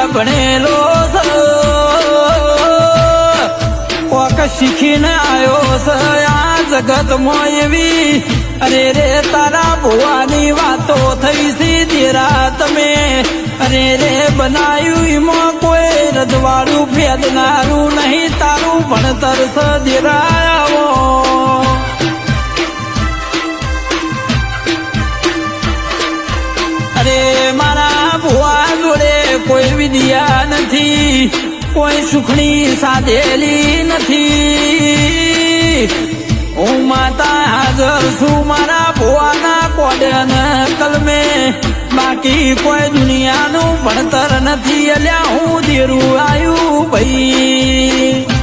ભણેલો કોક શીખીને આવ્યો છે આ જગતમાં એવી અરે રે તારા ભુવાની વાતો થઈ સી દેરા તમે અરે રે બનાયું એમાં કોઈ રજવાડું ફેદનારું નહીં તારું ભણતર છે દેરાવો અરે મારા ભુવા જોડે કોઈ વિદ્યા નથી કોઈ સુખણી સાધેલી નથી હું માતા હાજર છું મારા ભુવાના કોડન કલમે બાકી કોઈ દુનિયાનું ભણતર નથી અલ્યા હું દેરું આવ્યું ભાઈ